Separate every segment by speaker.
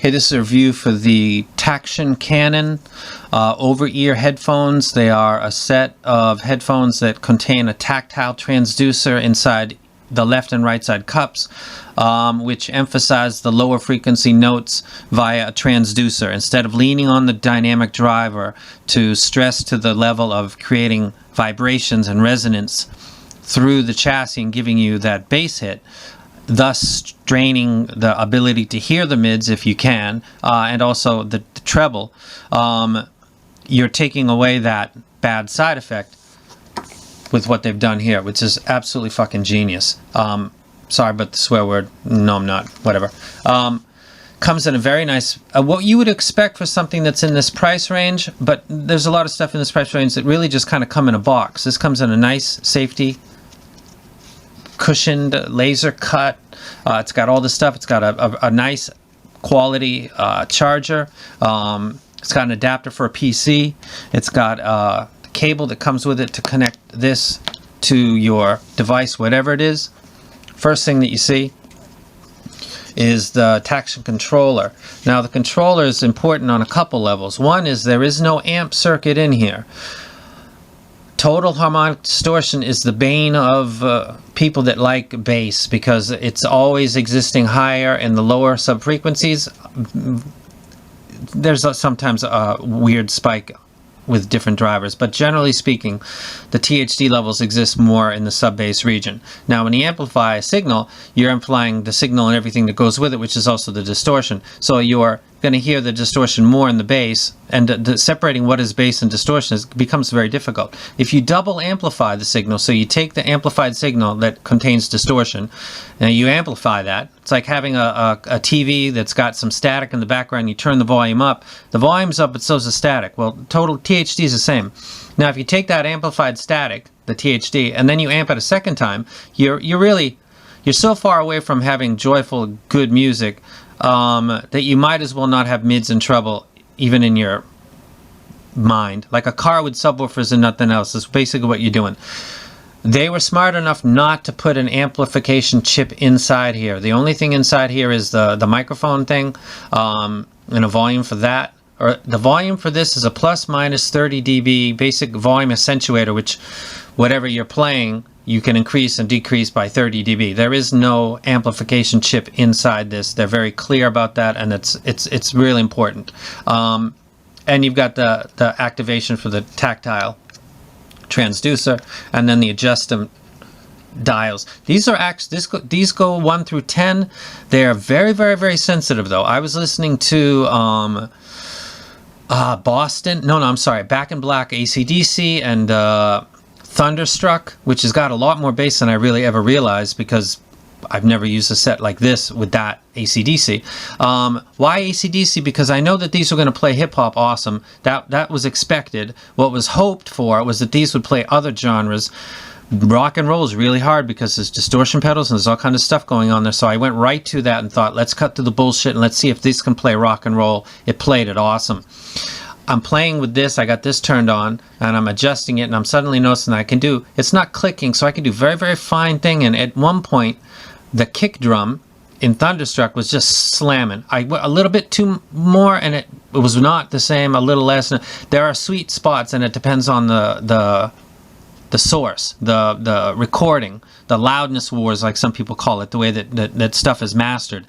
Speaker 1: Hey, this is a review for the Taction KANNON over-ear headphones. They are a set of headphones that contain a tactile transducer inside the left and right side cups, which emphasize the lower frequency notes via a transducer instead of leaning on the dynamic driver to stress to the level of creating vibrations and resonance through the chassis and giving you that bass hit, thus straining the ability to hear the mids if you can, and also the treble. You're taking away that bad side effect with what they've done here, which is absolutely fucking genius. Sorry about the swear word. No, I'm not. Whatever. Comes in a very nice, what you would expect for something that's in this price range, but there's a lot of stuff in this price range that really just kind of come in a box. This comes in a nice safety cushioned laser cut. It's got all this stuff. It's got a nice quality charger. It's got an adapter for a PC. It's got a cable that comes with it to connect this to your device, whatever it is. First thing that you see is the Taction controller. Now the controller is important on a couple levels. One is there is no amp circuit in here. Total harmonic distortion is the bane of people that like bass, because it's always existing higher in the lower subfrequencies. There's sometimes a weird spike with different drivers, but generally speaking, the THD levels exist more in the sub-bass region. Now, when you amplify a signal, you're amplifying the signal and everything that goes with it, which is also the distortion. So you're going to hear the distortion more in the bass, and separating what is bass and distortion becomes very difficult. If you double amplify the signal, so you take the amplified signal that contains distortion, and you amplify that, it's like having a TV that's got some static in the background. You turn the volume up. The volume's up, but so's the static. Well, total THD is the same. Now, if you take that amplified static, the THD, and then you amp it a second time, you're so far away from having joyful, good music that you might as well not have mids and treble even in your mind. Like a car with subwoofers and nothing else. That's basically what you're doing. They were smart enough not to put an amplification chip inside here. The only thing inside here is the microphone thing, and a volume for that. Or the volume for this is a plus minus 30 dB basic volume accentuator, which whatever you're playing, you can increase and decrease by 30 dB. There is no amplification chip inside this. They're very clear about that, and it's really important. And you've got the activation for the tactile transducer, and then the adjustment dials. These are these go 1 through 10. They are very, very, very sensitive, though. I was listening to Back in Black AC/DC and Thunderstruck, which has got a lot more bass than I really ever realized, because I've never used a set like this with that AC/DC. Why AC/DC? Because I know that these were going to play hip-hop awesome. That was expected. What was hoped for was that these would play other genres. Rock and roll is really hard because there's distortion pedals and there's all kinds of stuff going on there. So I went right to that and thought, let's cut through the bullshit and let's see if this can play rock and roll. It played it awesome. I'm playing with this, I got this turned on, and I'm adjusting it, and I'm suddenly noticing that I can do, it's not clicking, so I can do very, very fine thing, and at one point, the kick drum in Thunderstruck was just slamming. I went a little bit too more, and it was not the same, a little less. There are sweet spots, and it depends on the source, the recording, the loudness wars, like some people call it, the way that stuff is mastered.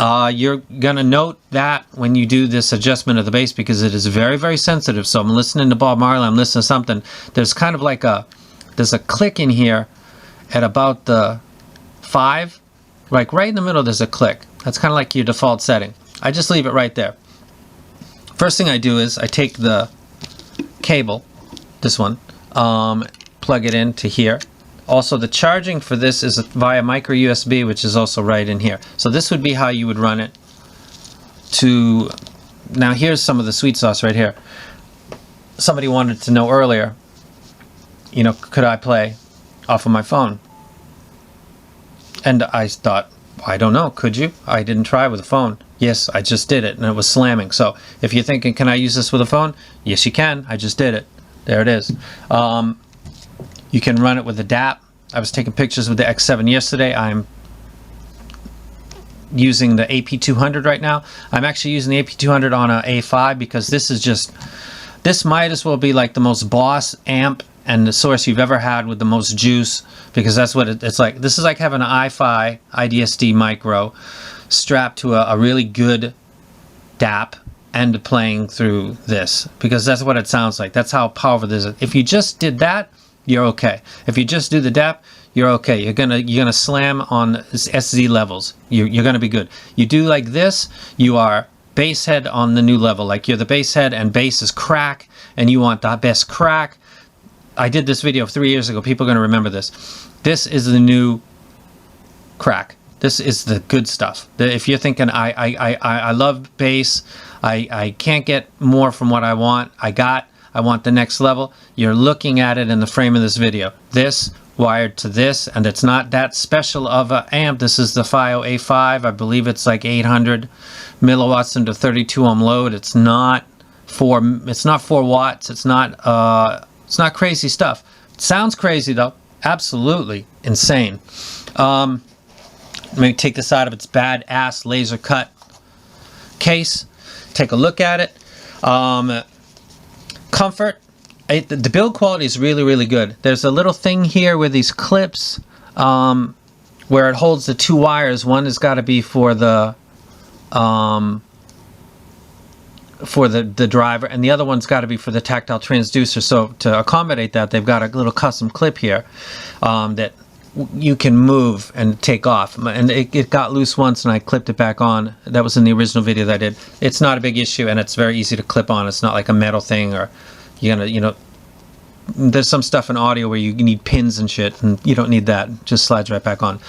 Speaker 1: You're gonna note that when you do this adjustment of the bass, because it is very, very sensitive. So I'm listening to Bob Marley, I'm listening to something. There's kind of like there's a click in here at about the 5, like right in the middle. There's a click. That's kind of like your default setting. I just leave it right there. First thing I do is I take the cable, this one, plug it into here. Also, the charging for this is via micro USB, which is also right in here. So this would be how you would run it to... Now here's some of the sweet sauce right here. Somebody wanted to know earlier, you know, could I play off of my phone? And I thought, I don't know, could you? I didn't try with a phone. Yes, I just did it, and it was slamming. So if you're thinking, can I use this with a phone? Yes, you can. I just did it. There it is. You can run it with the DAP. I was taking pictures with the X7 yesterday. I'm using the AP200 right now. I'm actually using the AP200 on a A5 because this might as well be like the most boss amp and the source you've ever had with the most juice, because that's what it's like. This is like having an i5 IDSD micro strapped to a really good DAP and playing through this, because that's what it sounds like. That's how powerful this is. If you just did that, you're okay. If you just do the DAP, you're okay. You're gonna slam on SZ levels. You're gonna be good. You do like this, you are bass head on the new level. Like you're the bass head and bass is crack, and you want the best crack. I did this video 3 years ago. People are gonna remember this. This is the new crack. This is the good stuff. If you're thinking I love bass, I can't get more from what I want. I want the next level. You're looking at it in the frame of this video. This wired to this, and it's not that special of an amp. This is the FiO A5. I believe it's like 800 milliwatts into 32 ohm load. It's not 4 watts. It's not crazy stuff. It sounds crazy though. Absolutely insane. Let me take this out of its badass laser cut case. Take a look at it. Comfort. The build quality is really, really good. There's a little thing here with these clips where it holds the two wires. One has got to be for the driver, and the other one's got to be for the tactile transducer. So to accommodate that, they've got a little custom clip here that you can move and take off. And it got loose once and I clipped it back on. That was in the original video that I did. It's not a big issue, and it's very easy to clip on. It's not like a metal thing, or you're gonna, you know, there's some stuff in audio where you need pins and shit, and you don't need that. It just slides right back on.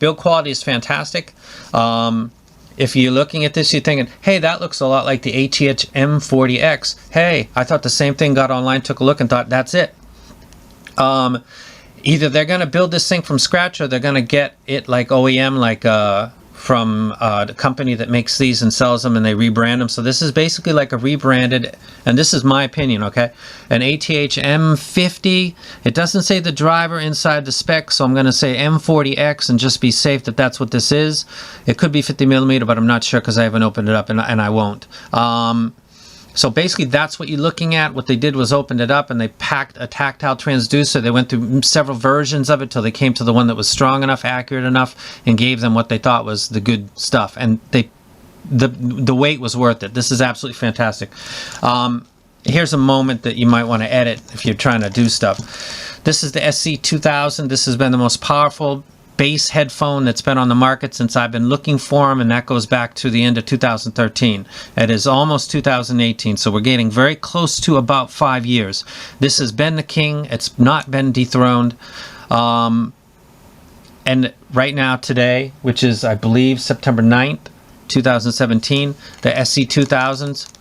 Speaker 1: Build quality is fantastic. If you're looking at this, you're thinking, hey, that looks a lot like the ATH M40X. Hey, I thought the same thing. Got online, took a look, and thought, that's it. Either they're going to build this thing from scratch, or they're going to get it like OEM, like from the company that makes these and sells them, and they rebrand them. So this is basically like a rebranded, and this is my opinion, okay, an ATH M50. It doesn't say the driver inside the spec, so I'm going to say M40X and just be safe that that's what this is. It could be 50mm, but I'm not sure because I haven't opened it up, and I won't. So basically that's what you're looking at. What they did was opened it up and they packed a tactile transducer. They went through several versions of it till they came to the one that was strong enough, accurate enough, and gave them what they thought was the good stuff. And the wait was worth it. This is absolutely fantastic. Here's a moment that you might want to edit if you're trying to do stuff. This is the SC2000. This has been the most powerful bass headphone that's been on the market since I've been looking for them, and that goes back to the end of 2013. It is almost 2018, so we're getting very close to about 5 years. This has been the king. It's not been dethroned. And right now, today, which is, I believe, September 9th, 2017, the SC2000s.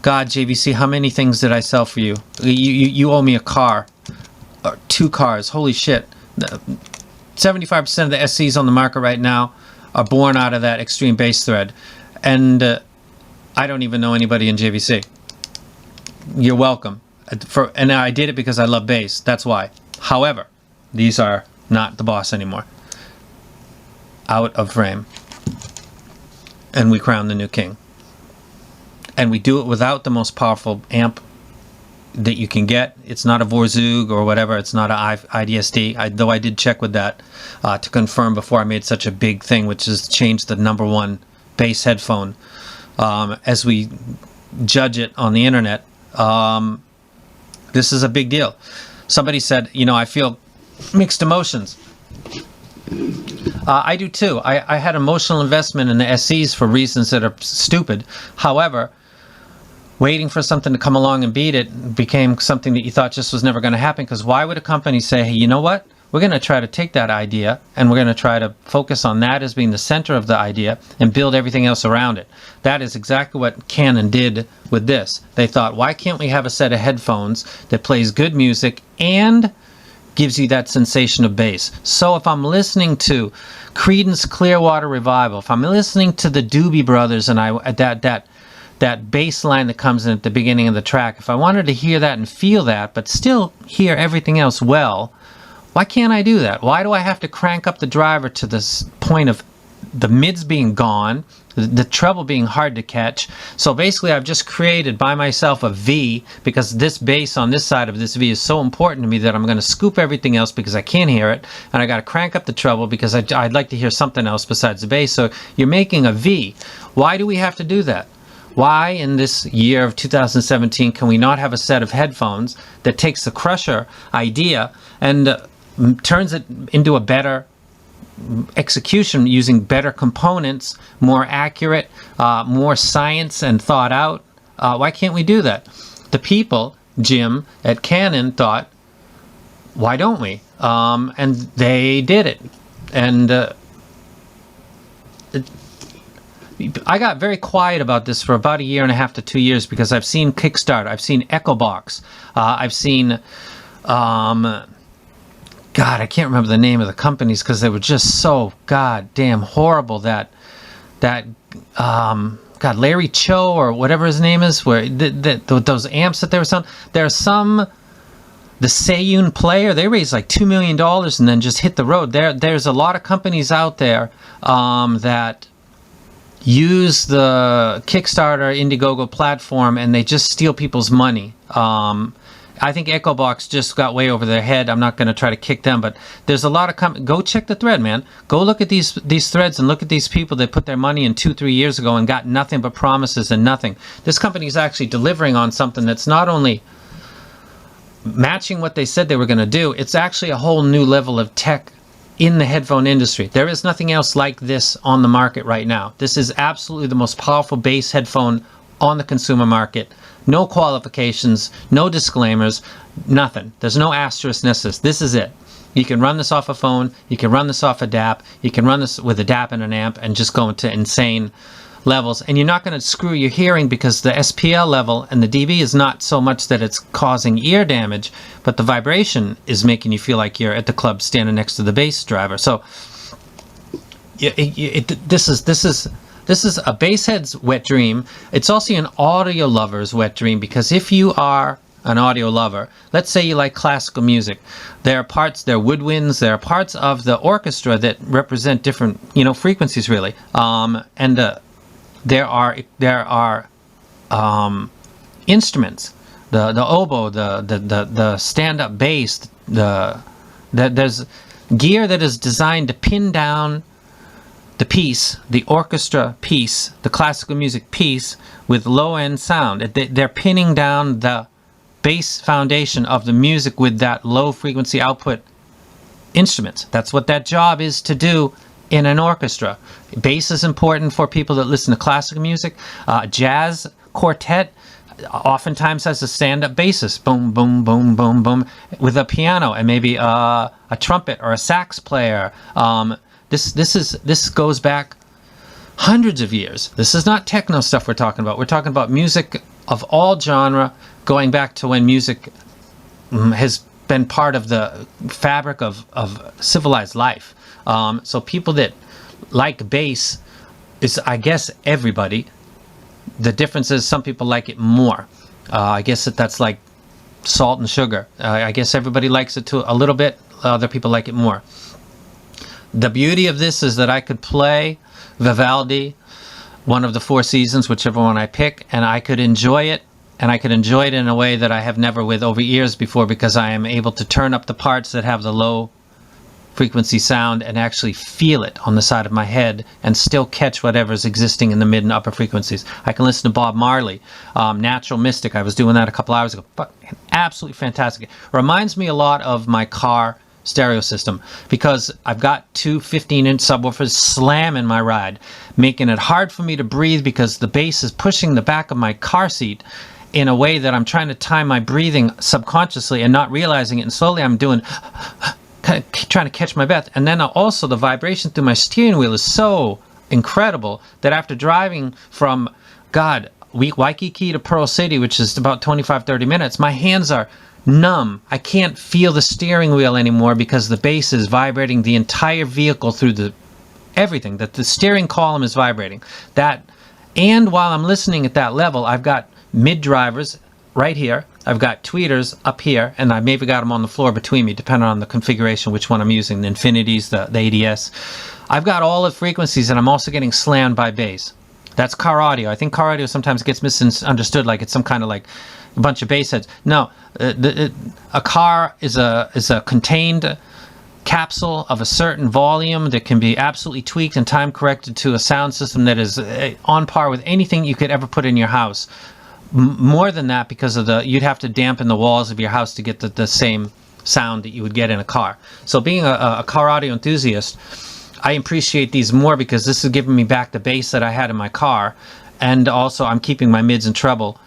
Speaker 1: God, JVC, how many things did I sell for you? You owe me a car. Or 2 cars. Holy shit. 75% of the SCs on the market right now are born out of that extreme bass thread. And I don't even know anybody in JVC. You're welcome. And I did it because I love bass. That's why. However, these are not the boss anymore. Out of frame. And we crown the new king. And we do it without the most powerful amp that you can get. It's not a Vorzug or whatever. It's not an IDSD, though I did check with that to confirm before I made such a big thing, which is change the #1 bass headphone as we judge it on the internet. This is a big deal. Somebody said, you know, I feel mixed emotions. I do too. I had emotional investment in the SCs for reasons that are stupid. However, waiting for something to come along and beat it became something that you thought just was never going to happen, because why would a company say, hey, you know what? We're going to try to take that idea and we're going to try to focus on that as being the center of the idea and build everything else around it. That is exactly what Canon did with this. They thought, why can't we have a set of headphones that plays good music and gives you that sensation of bass? So if I'm listening to Creedence Clearwater Revival, if I'm listening to the Doobie Brothers and that bass line that comes in at the beginning of the track, if I wanted to hear that and feel that, but still hear everything else well, why can't I do that? Why do I have to crank up the driver to this point of the mids being gone, the treble being hard to catch. So basically I've just created by myself a V, because this bass on this side of this V is so important to me that I'm going to scoop everything else because I can't hear it, and I got to crank up the treble because I'd like to hear something else besides the bass. So you're making a V. Why do we have to do that? Why in this year of 2017 can we not have a set of headphones that takes the Crusher idea and turns it into a better execution using better components, more accurate, more science and thought out? Why can't we do that? The people, Jim at Canon, thought, why don't we? And they did it. And I got very quiet about this for about 1.5 to 2 years because I've seen Kickstarter, I've seen EchoBox, I've seen God, I can't remember the name of the companies because they were just so goddamn horrible. That God, Larry Cho or whatever his name is, where those amps that they were selling. There's some, the Seiyun Player, they raised like $2 million and then just hit the road. There's a lot of companies out there that use the Kickstarter, Indiegogo platform, and they just steal people's money. I think EchoBox just got way over their head. I'm not going to try to kick them, but there's a lot of go check the thread, man. Go look at these threads and look at these people that put their money in 2-3 years ago and got nothing but promises and nothing. This company is actually delivering on something that's not only matching what they said they were going to do, it's actually a whole new level of tech in the headphone industry. There is nothing else like this on the market right now. This is absolutely the most powerful bass headphone on the consumer market. No qualifications, no disclaimers, nothing. There's no asterisk necessary. This is it. You can run this off a phone, you can run this off a DAP, you can run this with a DAP and an amp and just go into insane levels. And you're not going to screw your hearing because the SPL level and the dB is not so much that it's causing ear damage, but the vibration is making you feel like you're at the club standing next to the bass driver. So this is a basshead's wet dream. It's also an audio lover's wet dream, because if you are an audio lover, let's say you like classical music, there are woodwinds, there are parts of the orchestra that represent different, frequencies really, and there are instruments, the oboe, the stand-up bass, there's gear that is designed to pin down the piece, the orchestra piece, the classical music piece with low-end sound. They're pinning down the bass foundation of the music with that low-frequency output instruments. That's what that job is to do in an orchestra. Bass is important for people that listen to classical music. Jazz quartet oftentimes has a stand-up bassist, boom, boom, boom, boom, boom, with a piano and maybe a trumpet or a sax player. This goes back hundreds of years. This is not techno stuff we're talking about. We're talking about music of all genre, going back to when music has been part of the fabric of civilized life. So people that like bass is, I guess, everybody. The difference is some people like it more. I guess that's like salt and sugar. I guess everybody likes it too a little bit. Other people like it more. The beauty of this is that I could play Vivaldi, one of the Four Seasons, whichever one I pick, and I could enjoy it. And I could enjoy it in a way that I have never with over ears before, because I am able to turn up the parts that have the low frequency sound and actually feel it on the side of my head and still catch whatever's existing in the mid and upper frequencies. I can listen to Bob Marley, Natural Mystic. I was doing that a couple hours ago. But absolutely fantastic. It reminds me a lot of my car stereo system, because I've got two 15-inch subwoofers slamming my ride, making it hard for me to breathe because the bass is pushing the back of my car seat in a way that I'm trying to time my breathing subconsciously and not realizing it, and slowly I'm doing trying to catch my breath. And then also the vibration through my steering wheel is so incredible that after driving from Waikiki to Pearl City, which is about 25-30 minutes, my hands are numb. I can't feel the steering wheel anymore because the bass is vibrating the entire vehicle through everything, that the steering column is vibrating. And while I'm listening at that level, I've got mid drivers right here, I've got tweeters up here, and I maybe got them on the floor between me, depending on the configuration, which one I'm using, the Infinities, the ADS. I've got all the frequencies, and I'm also getting slammed by bass. That's car audio. I think car audio sometimes gets misunderstood, like it's some kind of like a bunch of bass heads. No, a car is a contained capsule of a certain volume that can be absolutely tweaked and time corrected to a sound system that is on par with anything you could ever put in your house. More than that, because of you'd have to dampen the walls of your house to get the same sound that you would get in a car. So being a car audio enthusiast, I appreciate these more because this is giving me back the bass that I had in my car, and also I'm keeping my mids and treble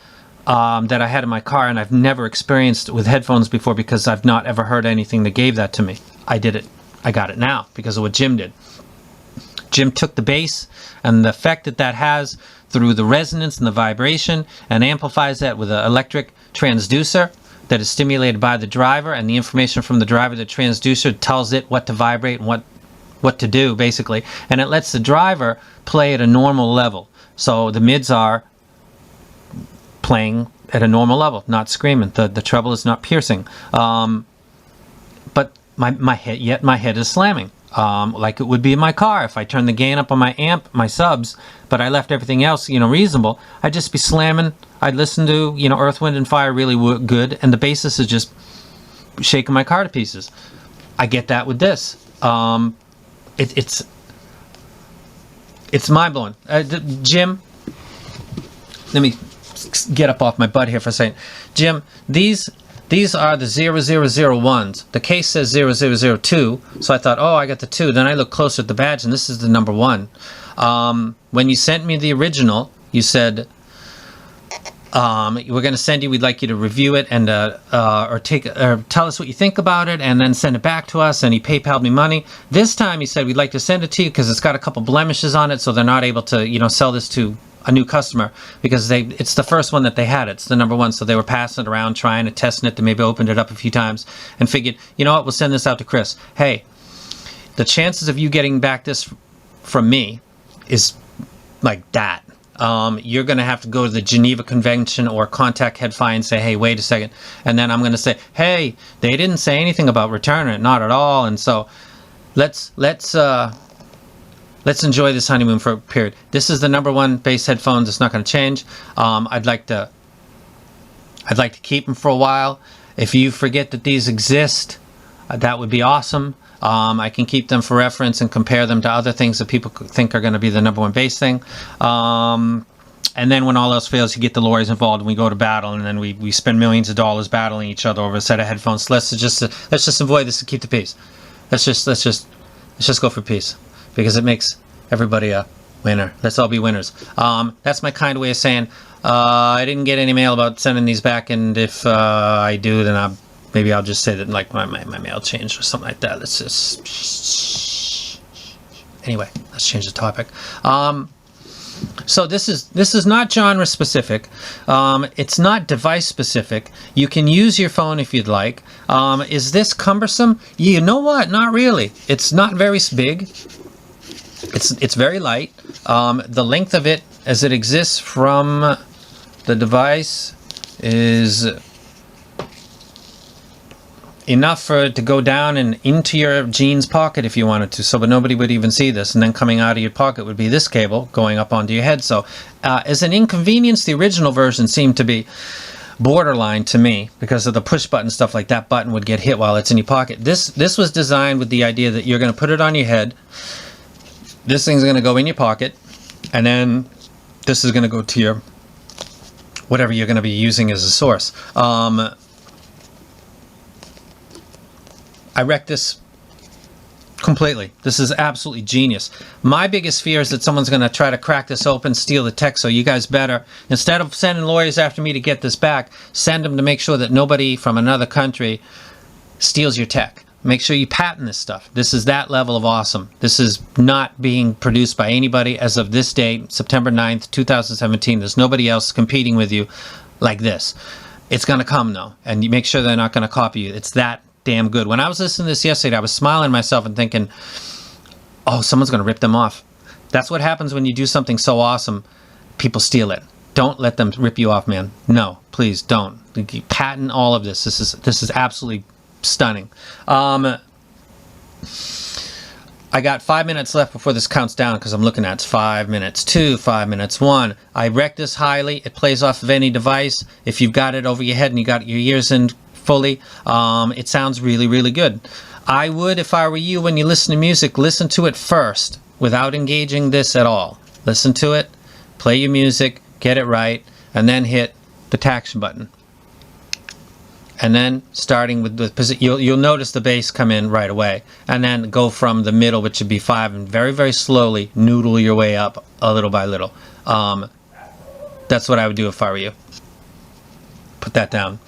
Speaker 1: that I had in my car, and I've never experienced with headphones before because I've not ever heard anything that gave that to me. I got it now because of what Jim did. Jim took the bass and the effect that has through the resonance and the vibration and amplifies that with an electric transducer that is stimulated by the driver, and the information from the driver, the transducer, tells it what to vibrate and what to do, basically, and it lets the driver play at a normal level. So the mids are playing at a normal level, not screaming. The treble is not piercing. But my head is slamming, like it would be in my car. If I turn the gain up on my amp, my subs, but I left everything else, reasonable, I'd just be slamming. I'd listen to, Earth, Wind, and Fire really good, and the bassist is just shaking my car to pieces. I get that with this. It's mind-blowing. Jim, let me get up off my butt here for a second. Jim, these are the 0001s. The case says 0002, so I thought, oh, I got the 2. Then I looked closer at the badge, and this is the number 1. When you sent me the original, you said, we're going to send you, we'd like you to review it and or tell us what you think about it, and then send it back to us, and he PayPal'd me money. This time he said, we'd like to send it to you because it's got a couple blemishes on it, so they're not able to sell this to a new customer because it's the first one that they had. It's the number 1, so they were passing it around, trying to testing it. They maybe opened it up a few times and figured, you know what, we'll send this out to Chris. Hey, the chances of you getting back this from me is like that. You're going to have to go to the Geneva Convention or contact Headphone and say, hey, wait a second. And then I'm going to say, hey, they didn't say anything about returning it, not at all. And so let's enjoy this honeymoon for a period. This is the number 1 bass headphones. It's not going to change. I'd like to keep them for a while. If you forget that these exist, that would be awesome. I can keep them for reference and compare them to other things that people think are going to be the number 1 bass thing. And then when all else fails, you get the lawyers involved and we go to battle, and then we spend millions of dollars battling each other over a set of headphones. So let's just avoid this and keep the peace. Let's just go for peace, because it makes everybody a winner. Let's all be winners. That's my kind of way of saying I didn't get any mail about sending these back, and if I do, then maybe I'll just say that like my mail changed or something like that. Let's just anyway. Let's change the topic. So this is not genre specific. It's not device specific. You can use your phone if you'd like. Is this cumbersome? You know what? Not really. It's not very big. It's very light. The length of it as it exists from the device is enough for it to go down and into your jeans pocket if you wanted to, but nobody would even see this, and then coming out of your pocket would be this cable going up onto your head. So as an inconvenience, the original version seemed to be borderline to me because of the push button stuff. Like that button would get hit while it's in your pocket. This was designed with the idea that you're going to put it on your head, this thing's going to go in your pocket, and then this is going to go to your whatever you're going to be using as a source. I wrecked this completely. This is absolutely genius. My biggest fear is that someone's going to try to crack this open, steal the tech, so you guys better, instead of sending lawyers after me to get this back, send them to make sure that nobody from another country steals your tech. Make sure you patent this stuff. This is that level of awesome. This is not being produced by anybody as of this date, September 9th, 2017. There's nobody else competing with you like this. It's going to come, though, and you make sure they're not going to copy you. It's that damn good. When I was listening to this yesterday, I was smiling to myself and thinking, oh, someone's going to rip them off. That's what happens when you do something so awesome. People steal it. Don't let them rip you off, man. No, please don't. Patent all of this. This is absolutely stunning. I got 5 minutes left before this counts down because I'm looking at it's 5 minutes, 2, 5 minutes, 1. I rec this highly. It plays off of any device. If you've got it over your head and you got your ears in fully, it sounds really, really good. I would, if I were you, when you listen to music, listen to it first without engaging this at all. Listen to it, play your music, get it right, and then hit the Taction button. And then starting with the you'll notice the bass come in right away, and then go from the middle, which would be 5, and very, very slowly noodle your way up a little by little. That's what I would do if I were you. Put that down.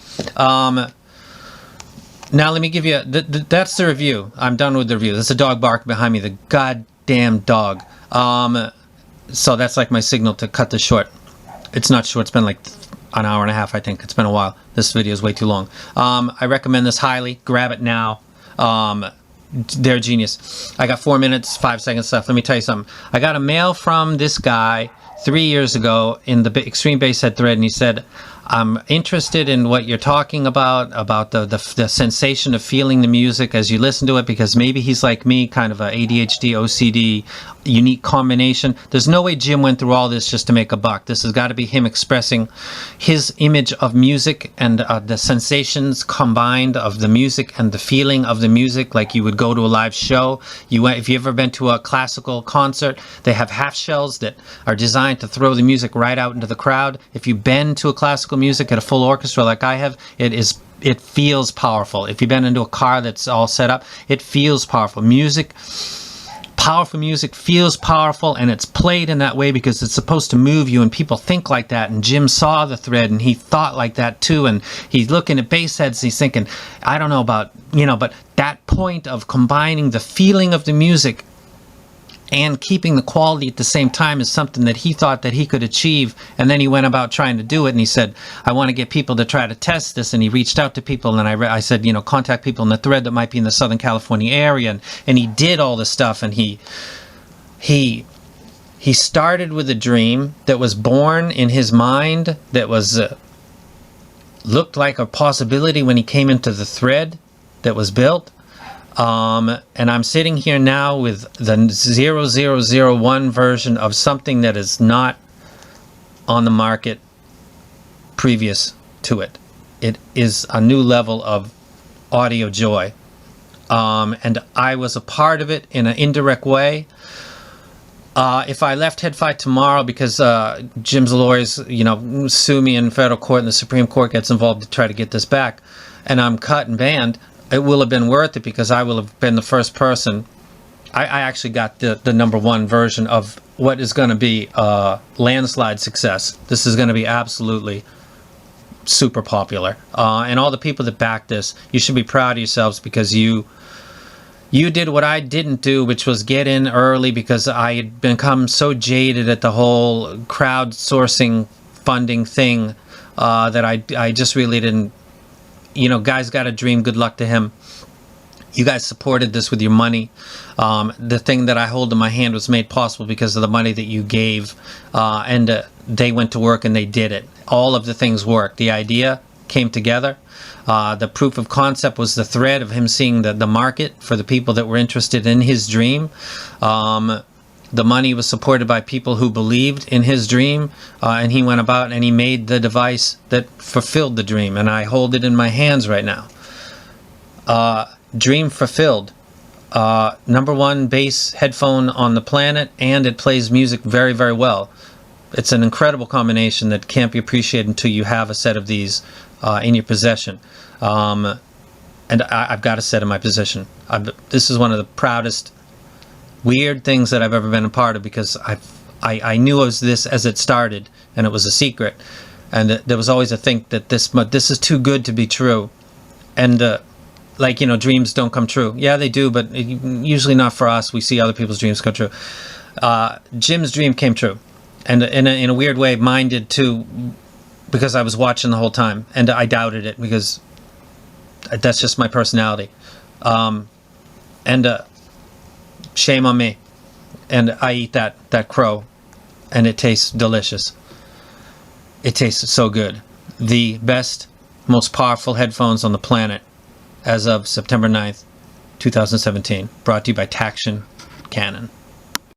Speaker 1: Now let me give you that's the review. I'm done with the review. There's a dog barking behind me, the goddamn dog. So that's like my signal to cut this short. It's not short. It's been like an hour and a half, I think. It's been a while. This video is way too long. I recommend this highly. Grab it now. They're genius. I got 4 minutes, 5 seconds left. Let me tell you something. I got a mail from this guy 3 years ago in the Extreme Basshead thread, and he said, I'm interested in what you're talking about the sensation of feeling the music as you listen to it, because maybe he's like me, kind of a ADHD, OCD, unique combination. There's no way Jim went through all this just to make a buck. This has got to be him expressing his image of music and the sensations combined of the music and the feeling of the music, like you would go to a live show. If you've ever been to a classical concert, they have half shells that are designed to throw the music right out into the crowd. If you've been to a classical music at a full orchestra like I have, it feels powerful. If you've been into a car that's all set up, it feels powerful. Powerful music feels powerful, and it's played in that way because it's supposed to move you, and people think like that. And Jim saw the thread and he thought like that too, and he's looking at bass heads and he's thinking, I don't know about, but that point of combining the feeling of the music and keeping the quality at the same time is something that he thought that he could achieve. And then he went about trying to do it, and he said, I want to get people to try to test this. And he reached out to people, and I said, contact people in the thread that might be in the Southern California area. And he did all this stuff, and he started with a dream that was born in his mind, that was looked like a possibility when he came into the thread that was built. And I'm sitting here now with the 0001 version of something that is not on the market previous to it. It is a new level of audio joy. And I was a part of it in an indirect way. If I left Headphone tomorrow because Jim's lawyers, sue me in federal court and the Supreme Court gets involved to try to get this back, and I'm cut and banned, it will have been worth it because I will have been the first person. I actually got the #1 version of what is going to be a landslide success. This is going to be absolutely super popular. And all the people that back this, you should be proud of yourselves because you did what I didn't do, which was get in early, because I had become so jaded at the whole crowdsourcing funding thing that I just really didn't. Guy's got a dream. Good luck to him. You guys supported this with your money. The thing that I hold in my hand was made possible because of the money that you gave. And they went to work and they did it. All of the things worked. The idea came together. The proof of concept was the thread of him seeing the market for the people that were interested in his dream. The money was supported by people who believed in his dream, and he went about and he made the device that fulfilled the dream, and I hold it in my hands right now. Dream fulfilled. #1 bass headphone on the planet, and it plays music very, very well. It's an incredible combination that can't be appreciated until you have a set of these in your possession. And I've got a set in my possession. This is one of the proudest weird things that I've ever been a part of, because I knew it was this as it started, and it was a secret, and there was always a think that this is too good to be true, and dreams don't come true. Yeah, they do, but usually not for us. We see other people's dreams come true. Jim's dream came true, and in a weird way, mine did too, because I was watching the whole time, and I doubted it because that's just my personality, shame on me. And I eat that crow, and it tastes delicious. it tastes so good. The best, most powerful headphones on the planet as of September 9th, 2017. Brought to you by Taction KANNON.